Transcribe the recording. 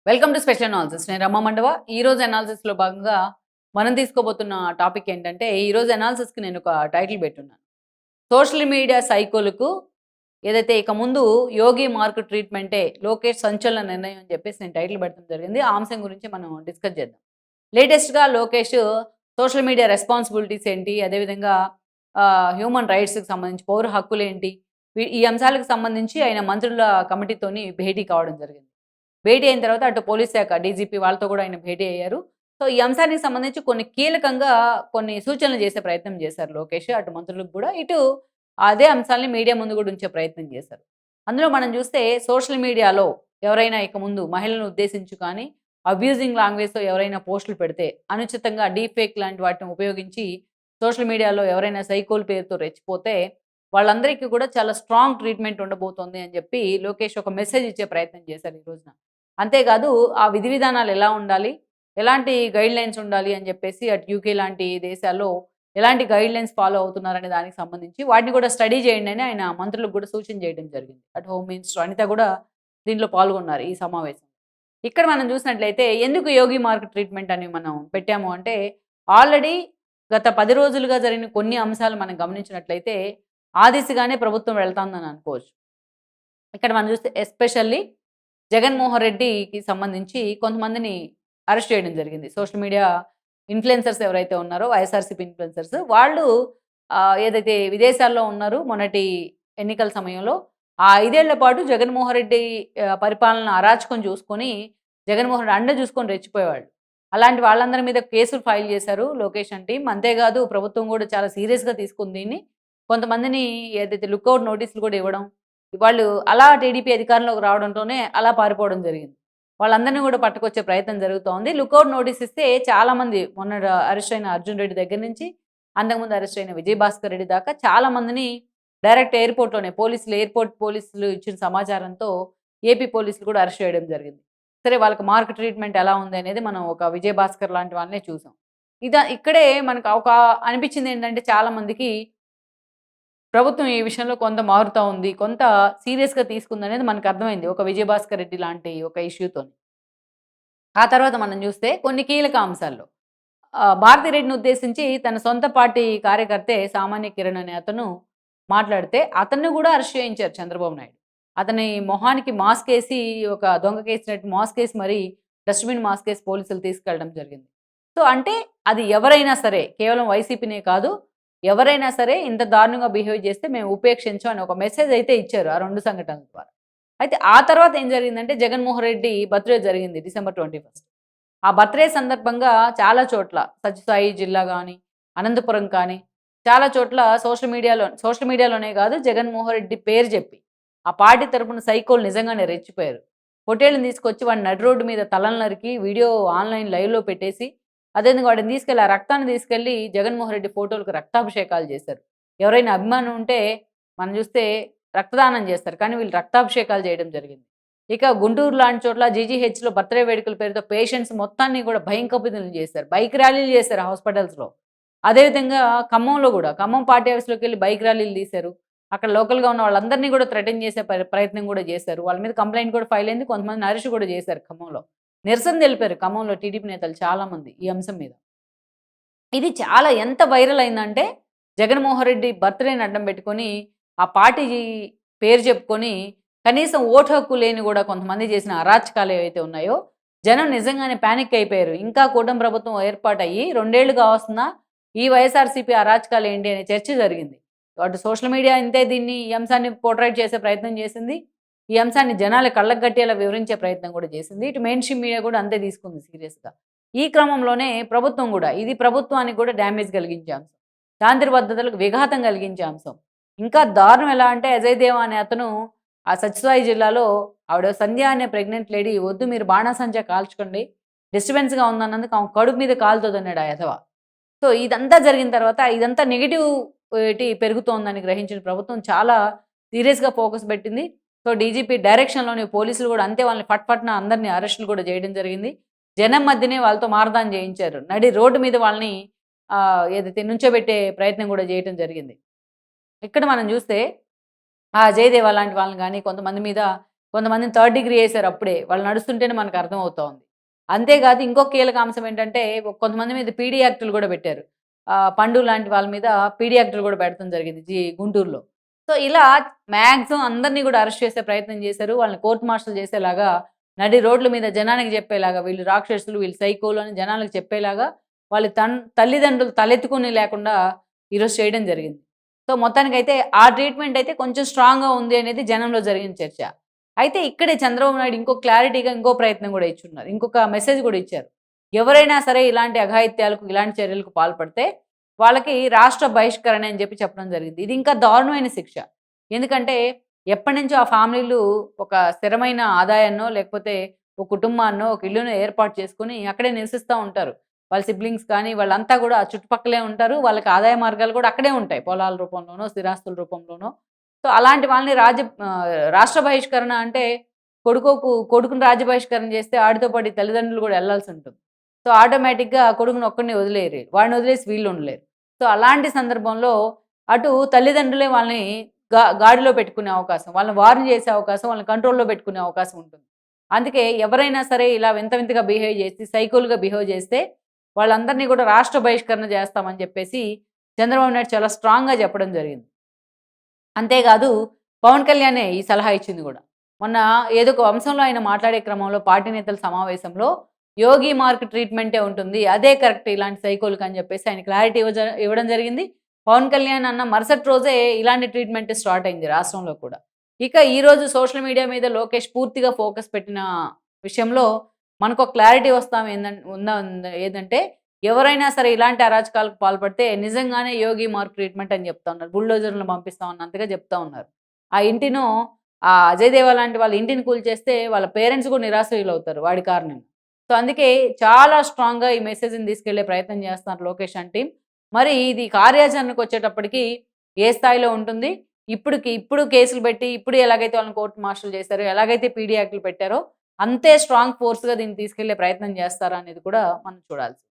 Welcome to special analysis. నేను రమ్మ మండవ. ఈరోజు అనాలిసిస్‌లో భాగంగా మనం తీసుకోబోతున్న టాపిక్ ఏంటంటే, ఈరోజు అనాలిసిస్‌కి నేను ఒక టైటిల్ పెట్టున్నాను. సోషల్ మీడియా సైకోలకు ఏదైతే ఇక ముందు యోగి మార్క్ ట్రీట్మెంటే లోకేష్ సంచలన నిర్ణయం అని చెప్పేసి నేను టైటిల్ పెట్టడం జరిగింది. ఆ అంశం గురించి మనం డిస్కస్ చేద్దాం. లేటెస్ట్‌గా లోకేష్ సోషల్ మీడియా రెస్పాన్సిబిలిటీస్ ఏంటి? అదేవిధంగా హ్యూమన్ రైట్స్‌కి సంబంధించి పౌర హక్కులేంటి? ఈ అంశాలకు సంబంధించి ఆయన మంత్రుల కమిటీతోని భేటీ కావడం జరిగింది. భేటీ అయిన తర్వాత అటు పోలీస్ శాఖ డీజీపీ వాళ్ళతో కూడా ఆయన భేటీ అయ్యారు. సో, ఈ అంశానికి సంబంధించి కొన్ని కీలకంగా కొన్ని సూచనలు చేసే ప్రయత్నం చేశారు లోకేష్. అటు మంత్రులకు గూడా, ఇటు అదే అంశాల్ని మీడియా ముందు గూడా ఉంచే ప్రయత్నం చేశారు. అందులో మనం చూస్తే సోషల్ మీడియాలో ఎవరైనా ఇక ముందు మహిళలను ఉద్దేశించి కానీ, అబ్యూజింగ్ లాంగ్వేజ్‌తో ఎవరైనా పోస్టులు పెడితే, అనుచితంగా డీప్ ఫేక్ లాంటి వాటిని ఉపయోగించి సోషల్ మీడియాలో ఎవరైనా సైకోల పేరుతో రెచ్చిపోతే, వాళ్ళందరికీ కూడా చాలా స్ట్రాంగ్ ట్రీట్మెంట్ ఉండబోతోంది అని చెప్పి లోకేష్ ఒక మెసేజ్ ఇచ్చే ప్రయత్నం చేశారు ఈ రోజున. అంతేకాదు ఆ విధి విధానాలు ఎలా ఉండాలి? ఎలాంటి గైడ్‌లైన్స్ ఉండాలి అని చెప్పేసి అటు యూకే లాంటి దేశాల్లో ఎలాంటి గైడ్‌లైన్స్ ఫాలో అవుతున్నారనే దానికి సంబంధించి వాటిని కూడా స్టడీ చేయండి అని ఆయన మంత్రులకు కూడా సూచన చేయడం జరిగింది. అటు హోమ్ మినిస్టర్ అనిత కూడా దీంట్లో పాల్గొన్నారు ఈ సమావేశంలో. ఇక్కడ మనం చూసినట్లయితే ఎందుకు యోగి మార్క్ ట్రీట్మెంట్ అని మనం పెట్టాము అంటే, ఆల్రెడీ గత 10 రోజులుగా జరిగిన కొన్ని అంశాలు మనం గమనించినట్లయితే ఆ దిశగానే ప్రభుత్వం వెళ్తాందని అనుకోవచ్చు. ఇక్కడ మనం చూస్తే ఎస్పెషల్లీ జగన్మోహన్ రెడ్డికి సంబంధించి కొంతమందిని అరెస్ట్ చేయడం జరిగింది. సోషల్ మీడియా ఇన్‌ఫ్లుయెన్సర్స్ ఎవరైతే ఉన్నారో వైఎస్ఆర్‌సీపీ ఇన్‌ఫ్లుయెన్సర్స్ వాళ్ళు ఏదైతే విదేశాల్లో ఉన్నారు మొన్నటి ఎన్నికల సమయంలో, ఆ 5 ఏళ్ల పాటు జగన్మోహన్ రెడ్డి పరిపాలన అరాచకం చూసుకొని, జగన్మోహన్ రెడ్డి అండ చూసుకొని రెచ్చిపోయేవాళ్ళు. అలాంటి వాళ్ళందరి మీద కేసులు ఫైల్ చేశారు లోకేష్ అండ్ టీమ్. అంతేకాదు ప్రభుత్వం కూడా చాలా సీరియస్‌గా తీసుకుంది దీన్ని. కొంతమందిని ఏదైతే లుకౌట్ నోటీసులు కూడా ఇవ్వడం, వాళ్ళు అలా టీడీపీ అధికారంలోకి రావడంతోనే అలా పారిపోవడం జరిగింది. వాళ్ళందరిని కూడా పట్టుకొచ్చే ప్రయత్నం జరుగుతోంది. లుకౌట్ నోటీస్ ఇస్తే చాలామంది మొన్న అరెస్ట్ అయిన అర్జున్ రెడ్డి దగ్గర నుంచి, అంతకుముందు అరెస్ట్ అయిన విజయభాస్కర్ రెడ్డి దాకా చాలా మందిని డైరెక్ట్ ఎయిర్‌పోర్ట్‌లోనే ఎయిర్‌పోర్ట్ పోలీసులు ఇచ్చిన సమాచారంతో ఏపీ పోలీసులు కూడా అరెస్ట్ చేయడం జరిగింది. సరే, వాళ్ళకి మార్క్ ట్రీట్మెంట్ ఎలా ఉంది అనేది మనం ఒక విజయభాస్కర్ లాంటి వాళ్ళనే చూసాం. ఇక్కడే మనకు ఒక అనిపించిందేంటంటే చాలా మందికి ప్రభుత్వం ఈ విషయంలో కొంత మారుతా ఉంది. కొంత సీరియస్‌గా తీసుకుందనేది మనకు అర్థమైంది. ఒక విజయభాస్కర్ రెడ్డి లాంటి ఒక ఇష్యూతోని. ఆ తర్వాత మనం చూస్తే కొన్ని కీలక అంశాల్లో భారతిరెడ్డిని ఉద్దేశించి తన సొంత పార్టీ కార్యకర్తే సామాన్య కిరణ్ అనే అతను మాట్లాడితే, అతన్ని కూడా అరెస్ట్ చేయించారు చంద్రబాబు నాయుడు. అతని మొహానికి మాస్కేసి ఒక దొంగకేసినట్టు మాస్కేసి మరి డస్ట్‌బిన్ మాస్కేసి పోలీసులు తీసుకెళ్ళడం జరిగింది. సో, అంటే అది ఎవరైనా సరే, కేవలం వైసీపీనే కాదు, ఎవరైనా సరే ఇంత దారుణంగా బిహేవ్ చేస్తే మేము ఉపేక్షించం అని ఒక మెసేజ్ అయితే ఇచ్చారు ఆ 2 సంఘటనల ద్వారా. అయితే ఆ తర్వాత ఏం జరిగిందంటే జగన్మోహన్ రెడ్డి బర్త్‌డే జరిగింది డిసెంబర్ 21. ఆ బర్త్‌డే సందర్భంగా చాలా చోట్ల సత్యసాయి జిల్లా గాని, అనంతపురం కానీ, చాలా చోట్ల సోషల్ మీడియాలోనే కాదు, జగన్మోహన్ రెడ్డి పేరు చెప్పి, ఆ పార్టీ తరపున సైకోలు నిజంగానే రెచ్చిపోయారు. పొట్టేలుని తీసుకొచ్చి వాడిని నడి రోడ్డు మీద తలలు నరికి వీడియో ఆన్‌లైన్ లైవ్‌లో పెట్టేసి, అదేవిధంగా వాడిని తీసుకెళ్ళి ఆ రక్తాన్ని తీసుకెళ్ళి జగన్మోహన్ రెడ్డి ఫోటోలకు రక్తాభిషేకాలు చేశారు. ఎవరైనా అభిమానం ఉంటే మనం చూస్తే రక్తదానం చేస్తారు. కానీ వీళ్ళు రక్తాభిషేకాలు చేయడం జరిగింది. ఇక గుంటూరు లాంటి చోట్ల జీజీహెచ్‌లో బర్త్‌డే వేడుకల పేరుతో పేషెంట్స్ మొత్తాన్ని కూడా భయంకవితులను చేశారు. బైక్ ర్యాలీలు చేశారు హాస్పిటల్స్‌లో. అదేవిధంగా ఖమ్మంలో గూడా, ఖమ్మం పార్టీ ఆఫీస్‌లోకెళ్ళి బైక్ ర్యాలీలు తీశారు. అక్కడ లోకల్‌గా ఉన్న వాళ్ళందరినీ కూడా థ్రెటన్ చేసే ప్రయత్నం కూడా చేశారు. వాళ్ళ మీద కంప్లెయింట్ కూడా ఫైల్ అయింది. కొంతమందిని అరెస్ట్ కూడా చేశారు ఖమ్మంలో. నిరసన తెలిపారు ఖమ్మంలో టీడీపీ నేతలు చాలామంది ఈ అంశం మీద. ఇది చాలా ఎంత వైరల్ అయిందంటే, జగన్మోహన్ రెడ్డి బర్త్‌డేని అడ్డం పెట్టుకొని, ఆ పార్టీ పేరు చెప్పుకొని, కనీసం ఓటు హక్కు లేని గూడా కొంతమంది చేసిన అరాచకాలు ఏవైతే ఉన్నాయో, జనం నిజంగానే పానిక్ అయిపోయారు. ఇంకా కూటమి ప్రభుత్వం ఏర్పాటయ్యి 2 ఏళ్లు కావస్తున్నా, ఈ వైఎస్ఆర్‌సీపీ అరాచకాలేంటి అనే చర్చ జరిగింది. అటు సోషల్ మీడియా ఇంతే దీన్ని ఈ అంశాన్ని పోర్ట్రైట్ చేసే ప్రయత్నం చేసింది. ఈ అంశాన్ని జనాల కళ్ళకు గట్టేలా వివరించే ప్రయత్నం కూడా చేసింది. ఇటు మెయిన్ స్ట్రీమ్ మీడియా కూడా అంతే తీసుకుంది సీరియస్‌గా. ఈ క్రమంలోనే ప్రభుత్వం గూడా, ఇది ప్రభుత్వానికి కూడా డ్యామేజ్ కలిగించే అంశం. శాంతి భద్రతలకు విఘాతం కలిగించే అంశం. ఇంకా దారుణం ఎలా అంటే అజయ్ దేవ అనే అతను ఆ సత్యసాయి జిల్లాలో ఆవిడ సంధ్య అనే ప్రెగ్నెంట్ లేడీ "వద్దు మీరు బాణాసంచా కాల్చకండి. డిస్టర్బెన్స్‌గా ఉందన్నందుకు ఆమె కడుపు మీద కాలుతదన్నాడు ఆ ఎదవ." సో, ఇదంతా జరిగిన తర్వాత ఇదంతా నెగెటివిటీ పెరుగుతోందని గ్రహించిన ప్రభుత్వం చాలా సీరియస్‌గా ఫోకస్ పెట్టింది. సో, డీజీపీ డైరెక్షన్‌లోని పోలీసులు గూడా అంతే వాళ్ళని ఫట్ ఫట్‌న అందరిని అరెస్టులు కూడా చేయడం జరిగింది. జనం మధ్యనే వాళ్ళతో మారదాన చేయించారు. నడి రోడ్డు మీద వాళ్ళని ఏదైతే నుంచోబెట్టే ప్రయత్నం కూడా చేయటం జరిగింది. ఇక్కడ మనం చూస్తే ఆ జయదేవ లాంటి వాళ్ళని గాని, కొంతమంది మీద కొంతమందిని థర్డ్ డిగ్రీ చేశారు అప్పుడే. వాళ్ళు నడుస్తుంటేనే మనకు అర్థమవుతోంది. అంతేకాదు ఇంకో కీలక అంశం ఏంటంటే కొంతమంది మీద పీడీ యాక్టులు గూడా పెట్టారు. పండు లాంటి వాళ్ళ మీద పీడీ యాక్టులు గూడా పెడతం జరిగింది గుంటూరులో. సో, ఇలా మాక్సిమం అందరిని గూడా అరెస్ట్ చేసే ప్రయత్నం చేశారు. వాళ్ళని కోర్ట్ మార్షల్ చేసేలాగా నడి రోడ్ల మీద జనానికి చెప్పేలాగా వీళ్ళు రాక్షసులు, వీళ్ళు సైకోలు అని జనాలకు చెప్పేలాగా వాళ్ళ తల్లిదండ్రులు తలెత్తుకుని లేకుండా ఈరోజు చేయడం జరిగింది. సో, మొత్తానికైతే ఆ ట్రీట్మెంట్ అయితే కొంచెం స్ట్రాంగ్‌గా ఉంది అనేది జనంలో జరిగిన చర్చ. అయితే ఇక్కడే చంద్రబాబు నాయుడు ఇంకో క్లారిటీగా ఇంకో ప్రయత్నం గూడా ఇచ్చున్నారు. ఇంకొక మెసేజ్ గూడా ఇచ్చారు. ఎవరైనా సరే ఇలాంటి అఘాయిత్యాలకు, ఇలాంటి చర్యలకు పాల్పడితే వాళ్ళకి రాష్ట్ర బహిష్కరణ అని చెప్పడం జరిగింది. ఇది ఇంకా దారుణమైన శిక్ష. ఎందుకంటే ఎప్పటినుంచో ఆ ఫ్యామిలీలు ఒక స్థిరమైన ఆదాయాన్నో, లేకపోతే ఒక కుటుంబాన్నో, ఒక ఇల్లునో ఏర్పాటు చేసుకొని అక్కడే నివసిస్తా ఉంటారు. వాళ్ళ సిబ్లింగ్స్ కానీ వాళ్ళంతా గూడా చుట్టుపక్కలే ఉంటారు. వాళ్ళకి ఆదాయ మార్గాలు గూడా అక్కడే ఉంటాయి. పొలాల రూపంలోనో, స్థిరాస్తుల రూపంలోనో. సో, అలాంటి వాళ్ళని రాష్ట్ర బహిష్కరణ అంటే కొడుకుని రాజ్య బహిష్కరణ చేస్తే ఆడితో పాటు తల్లిదండ్రులు గూడా ఎళ్ళాల్సుంటుంది. సో, ఆటోమేటిక్‌గా కొడుకుని ఒక్కడినే వదిలేయలేరు. వాడిని వదిలేసి వీళ్ళు ఉండలేరు. సో, అలాంటి సందర్భంలో అటు తల్లిదండ్రులే వాళ్ళని గాడిలో పెట్టుకునే అవకాశం, వాళ్ళని వార్న్ చేసే అవకాశం, వాళ్ళని కంట్రోల్‌లో పెట్టుకునే అవకాశం ఉంటుంది. అందుకే ఎవరైనా సరే ఇలా వింత వింతగా బిహేవ్ చేసి, సైకోలుగా బిహేవ్ చేస్తే వాళ్ళందరినీ కూడా రాష్ట్ర బహిష్కరణ చేస్తామని చెప్పేసి చంద్రబాబు నాయుడు చాలా స్ట్రాంగ్‌గా చెప్పడం జరిగింది. అంతేకాదు పవన్ కళ్యాణే ఈ సలహా ఇచ్చింది గూడా. మొన్న ఏదో ఒక అంశంలో ఆయన మాట్లాడే క్రమంలో పార్టీ నేతల సమావేశంలో యోగి మార్క్ ట్రీట్మెంటే ఉంటుంది. అదే కరెక్ట్ ఇలాంటి సైకోలుకి అని చెప్పేసి ఆయన క్లారిటీ ఇవ్వడం జరిగింది. పవన్ కళ్యాణ్ అన్న మరుసటి రోజే ఇలాంటి ట్రీట్మెంట్ స్టార్ట్ అయింది రాష్ట్రంలో కూడా. ఇక ఈరోజు సోషల్ మీడియా మీద లోకేష్ పూర్తిగా ఫోకస్ పెట్టిన విషయంలో మనకొక క్లారిటీ ఏదంటే ఎవరైనా సరే ఇలాంటి అరాచకాలకు పాల్పడితే నిజంగానే యోగి మార్క్ ట్రీట్మెంట్ అని చెప్తా ఉన్నారు. బుల్డోజర్‌లను పంపిస్తాం అన్నంతగా చెప్తా ఉన్నారు. ఆ ఇంటినో అజయ్ దేవా లాంటి వాళ్ళ ఇంటిని కూల్చేస్తే వాళ్ళ పేరెంట్స్ కూడా నిరాశ్రయులవుతారు వాడి కారణంగా. సో, అందుకే చాలా స్ట్రాంగ్‌గా ఈ మెసేజ్‌ని తీసుకెళ్లే ప్రయత్నం చేస్తున్నారు లోకేష్ అండ్ టీమ్. మరి ఇది కార్యాచరణకొచ్చేటప్పటికి ఏ స్థాయిలో ఉంటుంది? ఇప్పుడు కేసులు పెట్టి, ఇప్పుడు ఎలాగైతే వాళ్ళని కోర్ట్ మార్షల్ చేశారో, ఎలాగైతే పీడీ యాక్ట్‌లు పెట్టారో, అంతే స్ట్రాంగ్ ఫోర్స్‌గా దీన్ని తీసుకెళ్లే ప్రయత్నం చేస్తారా అనేది కూడా మనం చూడాల్సింది.